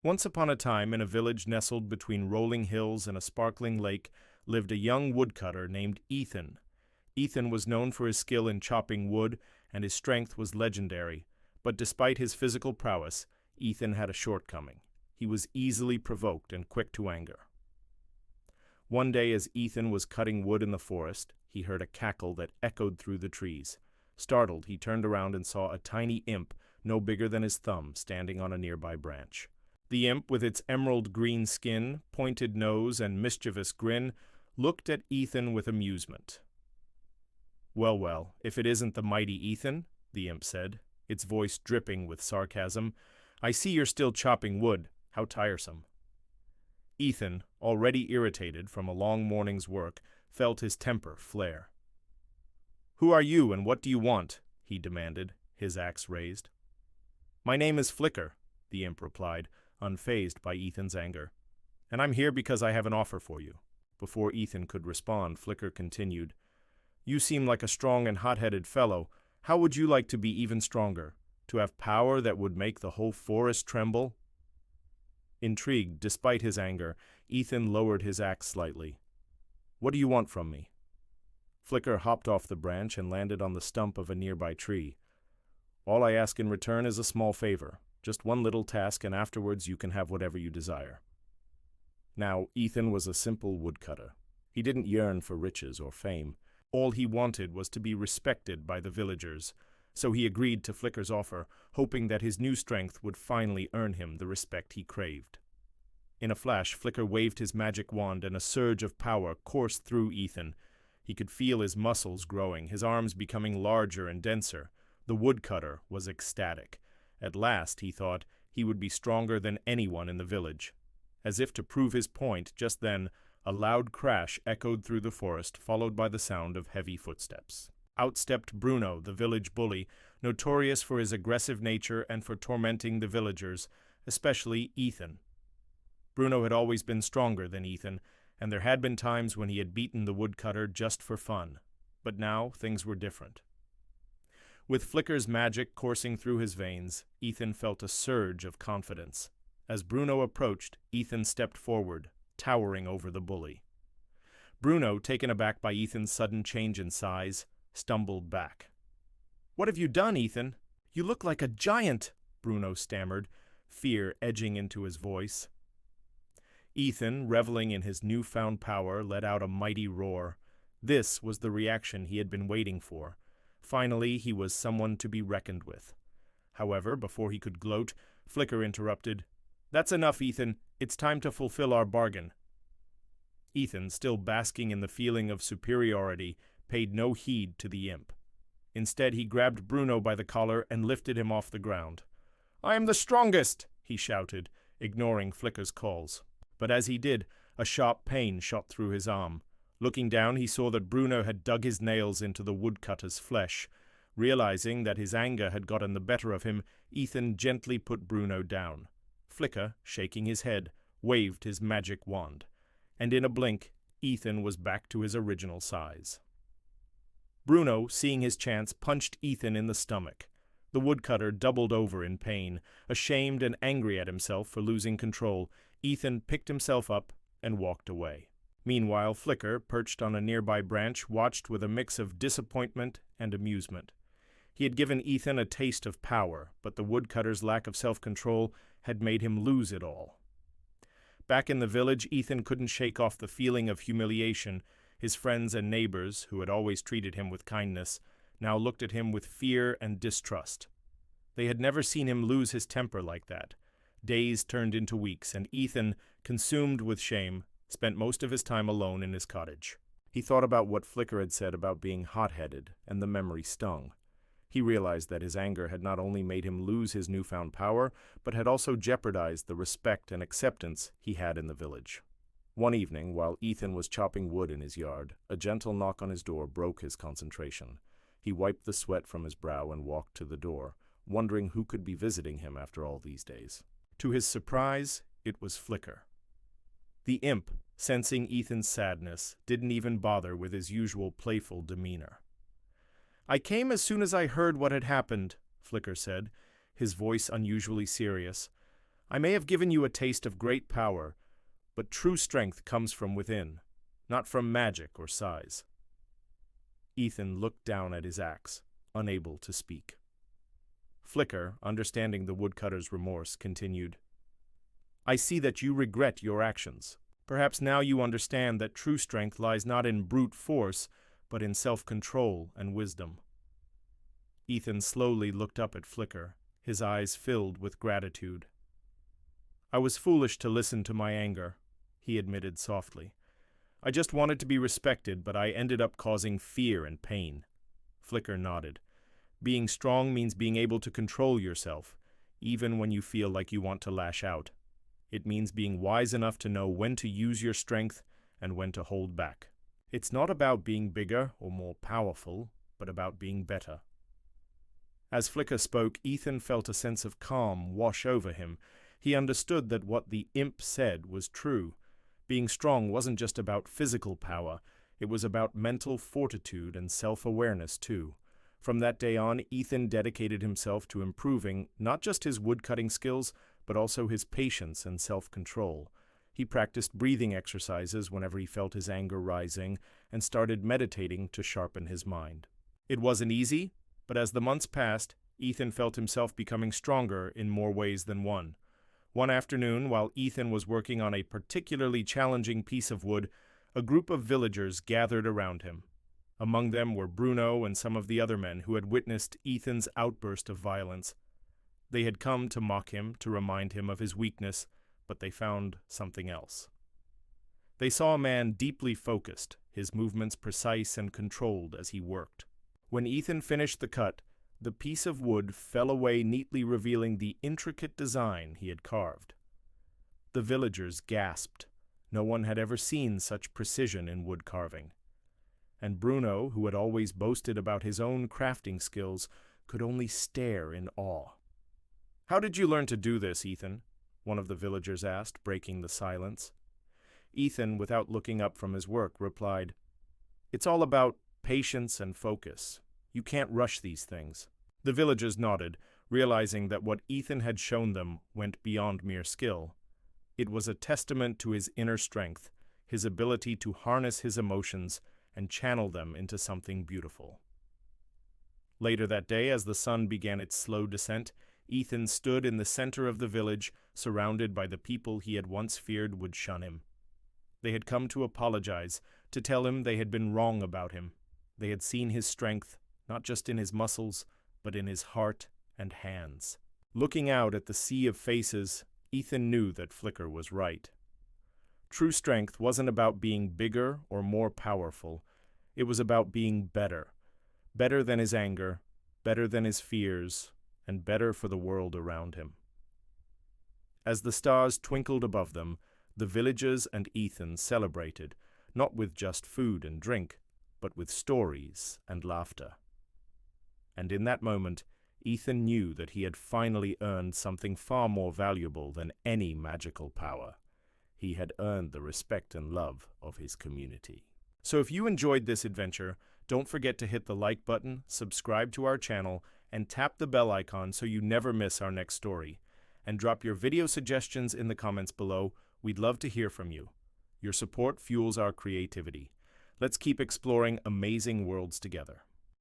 Once upon a time, in a village nestled between rolling hills and a sparkling lake, lived a young woodcutter named Ethan. Ethan was known for his skill in chopping wood, and his strength was legendary. But despite his physical prowess, Ethan had a shortcoming. He was easily provoked and quick to anger. One day, as Ethan was cutting wood in the forest, he heard a cackle that echoed through the trees. Startled, he turned around and saw a tiny imp, no bigger than his thumb, standing on a nearby branch. The imp, with its emerald green skin, pointed nose, and mischievous grin, looked at Ethan with amusement. "Well, well, if it isn't the mighty Ethan," the imp said, its voice dripping with sarcasm. "I see you're still chopping wood. How tiresome." Ethan, already irritated from a long morning's work, felt his temper flare. "Who are you and what do you want?" he demanded, his axe raised. "My name is Flicker," the imp replied, unfazed by Ethan's anger. "And I'm here because I have an offer for you." Before Ethan could respond, Flicker continued, "You seem like a strong and hot-headed fellow. How would you like to be even stronger? To have power that would make the whole forest tremble?" Intrigued, despite his anger, Ethan lowered his axe slightly. "What do you want from me?" Flicker hopped off the branch and landed on the stump of a nearby tree. "All I ask in return is a small favor. Just one little task, and afterwards you can have whatever you desire." Now, Ethan was a simple woodcutter. He didn't yearn for riches or fame. All he wanted was to be respected by the villagers, so he agreed to Flicker's offer, hoping that his new strength would finally earn him the respect he craved. In a flash, Flicker waved his magic wand, and a surge of power coursed through Ethan. He could feel his muscles growing, his arms becoming larger and denser. The woodcutter was ecstatic. At last, he thought, he would be stronger than anyone in the village. As if to prove his point, just then, a loud crash echoed through the forest, followed by the sound of heavy footsteps. Out stepped Bruno, the village bully, notorious for his aggressive nature and for tormenting the villagers, especially Ethan. Bruno had always been stronger than Ethan, and there had been times when he had beaten the woodcutter just for fun. But now things were different. With Flicker's magic coursing through his veins, Ethan felt a surge of confidence. As Bruno approached, Ethan stepped forward, towering over the bully. Bruno, taken aback by Ethan's sudden change in size, stumbled back. "What have you done, Ethan? You look like a giant," Bruno stammered, fear edging into his voice. Ethan, reveling in his newfound power, let out a mighty roar. This was the reaction he had been waiting for. Finally, he was someone to be reckoned with. However, before he could gloat, Flicker interrupted. "That's enough, Ethan. It's time to fulfill our bargain." Ethan, still basking in the feeling of superiority, paid no heed to the imp. Instead, he grabbed Bruno by the collar and lifted him off the ground. "I am the strongest!" he shouted, ignoring Flicker's calls. But as he did, a sharp pain shot through his arm. Looking down, he saw that Bruno had dug his nails into the woodcutter's flesh. Realizing that his anger had gotten the better of him, Ethan gently put Bruno down. Flicker, shaking his head, waved his magic wand. And in a blink, Ethan was back to his original size. Bruno, seeing his chance, punched Ethan in the stomach. The woodcutter doubled over in pain. Ashamed and angry at himself for losing control, Ethan picked himself up and walked away. Meanwhile, Flicker, perched on a nearby branch, watched with a mix of disappointment and amusement. He had given Ethan a taste of power, but the woodcutter's lack of self-control had made him lose it all. Back in the village, Ethan couldn't shake off the feeling of humiliation. His friends and neighbors, who had always treated him with kindness, now looked at him with fear and distrust. They had never seen him lose his temper like that. Days turned into weeks, and Ethan, consumed with shame, spent most of his time alone in his cottage. He thought about what Flicker had said about being hot-headed, and the memory stung. He realized that his anger had not only made him lose his newfound power, but had also jeopardized the respect and acceptance he had in the village. One evening, while Ethan was chopping wood in his yard, a gentle knock on his door broke his concentration. He wiped the sweat from his brow and walked to the door, wondering who could be visiting him after all these days. To his surprise, it was Flicker. The imp, sensing Ethan's sadness, didn't even bother with his usual playful demeanor. "I came as soon as I heard what had happened," Flicker said, his voice unusually serious. I may have given you a taste of great power, but true strength comes from within, not from magic or size. Ethan looked down at his axe, unable to speak. Flicker, understanding the woodcutter's remorse, continued, I see that you regret your actions. Perhaps now you understand that true strength lies not in brute force, but in self-control and wisdom. Ethan slowly looked up at Flicker, his eyes filled with gratitude. I was foolish to listen to my anger, he admitted softly. I just wanted to be respected, but I ended up causing fear and pain. Flicker nodded. Being strong means being able to control yourself, even when you feel like you want to lash out. It means being wise enough to know when to use your strength and when to hold back. It's not about being bigger or more powerful, but about being better. As Flicker spoke, Ethan felt a sense of calm wash over him. He understood that what the imp said was true. Being strong wasn't just about physical power, it was about mental fortitude and self-awareness too. From that day on, Ethan dedicated himself to improving not just his woodcutting skills, but also his patience and self-control. He practiced breathing exercises whenever he felt his anger rising, and started meditating to sharpen his mind. It wasn't easy, but as the months passed, Ethan felt himself becoming stronger in more ways than one. One afternoon, while Ethan was working on a particularly challenging piece of wood, a group of villagers gathered around him. Among them were Bruno and some of the other men who had witnessed Ethan's outburst of violence. They had come to mock him, to remind him of his weakness, but they found something else. They saw a man deeply focused, his movements precise and controlled as he worked. When Ethan finished the cut, the piece of wood fell away, neatly revealing the intricate design he had carved. The villagers gasped. No one had ever seen such precision in wood carving. And Bruno, who had always boasted about his own crafting skills, could only stare in awe. How did you learn to do this, Ethan? One of the villagers asked, breaking the silence. Ethan, without looking up from his work, replied, It's all about patience and focus. You can't rush these things. The villagers nodded, realizing that what Ethan had shown them went beyond mere skill. It was a testament to his inner strength, his ability to harness his emotions and channel them into something beautiful. Later that day, as the sun began its slow descent, Ethan stood in the center of the village, surrounded by the people he had once feared would shun him. They had come to apologize, to tell him they had been wrong about him. They had seen his strength, not just in his muscles, but in his heart and hands. Looking out at the sea of faces, Ethan knew that Flicker was right. True strength wasn't about being bigger or more powerful. It was about being better. Better than his anger, better than his fears, and better for the world around him. As the stars twinkled above them, the villagers and Ethan celebrated, not with just food and drink, but with stories and laughter. And in that moment, Ethan knew that he had finally earned something far more valuable than any magical power. He had earned the respect and love of his community. So if you enjoyed this adventure, don't forget to hit the like button, subscribe to our channel, and tap the bell icon so you never miss our next story. And drop your video suggestions in the comments below. We'd love to hear from you. Your support fuels our creativity. Let's keep exploring amazing worlds together.